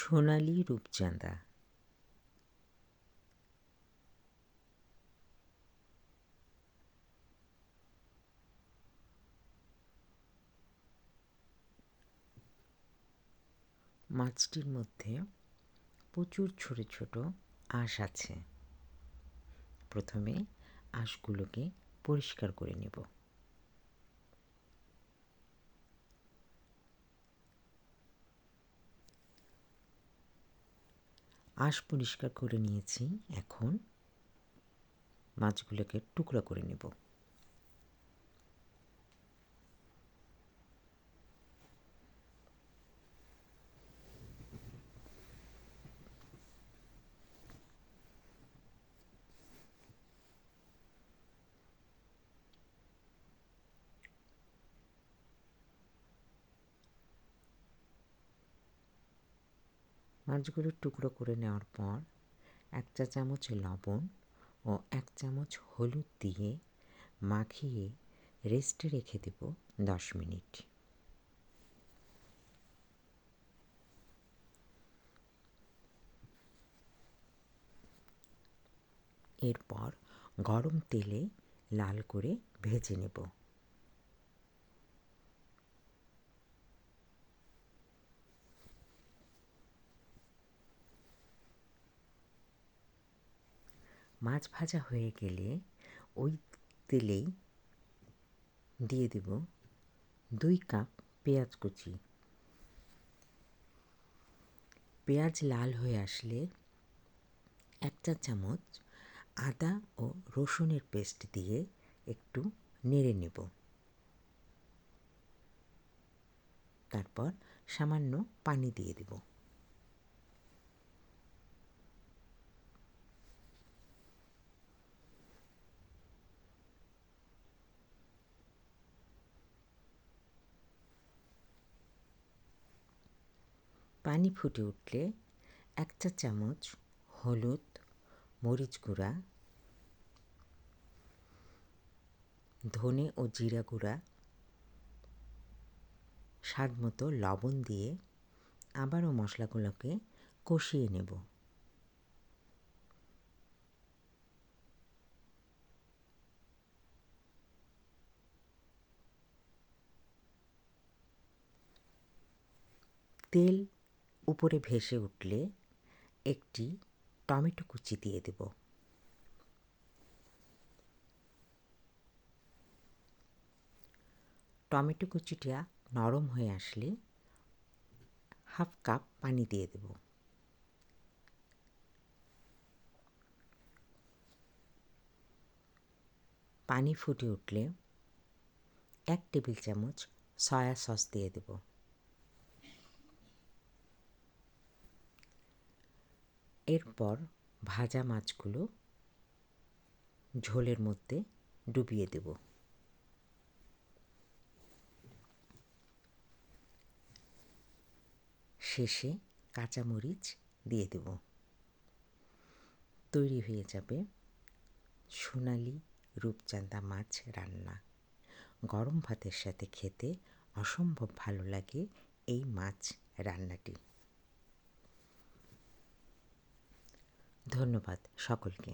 সোনালি রূপচাঁদা। মাছটির মধ্যে প্রচুর ছোট ছোট আঁশ আছে। প্রথমে আঁশগুলোকে পরিষ্কার করে নেব। আঁশ পরিষ্কার করে নিয়েছি। এখন মাছগুলোকে টুকরা করে নেব। মাছগুলো টুকরো করে নেওয়ার পর 1 চা চামচ লবণ ও 1 চামচ হলুদ দিয়ে মাখিয়ে রেস্টে রেখে দেব 10 মিনিট। এরপর গরম তেলে লাল করে ভেজে নেব। মাছ ভাজা হয়ে গেলে ওই তেলেই দিয়ে দেব 2 কাপ পেঁয়াজ কুচি। পেঁয়াজ লাল হয়ে আসলে 1 চা চামচ আদা ও রসুনের পেস্ট দিয়ে একটু নেড়ে নেব। তারপর সামান্য পানি দিয়ে দেব। পানি ফুটে উঠলে 1 চা চামচ হলুদ, মরিচ গুঁড়া, ধনে ও জিরা গুঁড়া, স্বাদমতো লবণ দিয়ে আবারও মশলাগুলোকে কষিয়ে নেব। তেল উপরে ভেসে উঠলে একটি টমেটো কুচি দিয়ে দেব। টমেটো কুচিটা নরম হয়ে আসলে 1/2 কাপ পানি দিয়ে দেব। পানি ফুটে উঠলে 1 টেবিল চামচ সয়া সস দিয়ে দেব। এরপর ভাজা মাছগুলো ঝোলের মধ্যে ডুবিয়ে দেব। শেষে কাঁচামরিচ দিয়ে দেব। তৈরি হয়ে যাবে সোনালি রূপচাঁদা মাছ রান্না। গরম ভাতের সাথে খেতে অসম্ভব ভালো লাগে এই মাছ রান্নাটি। ধন্যবাদ সকলকে।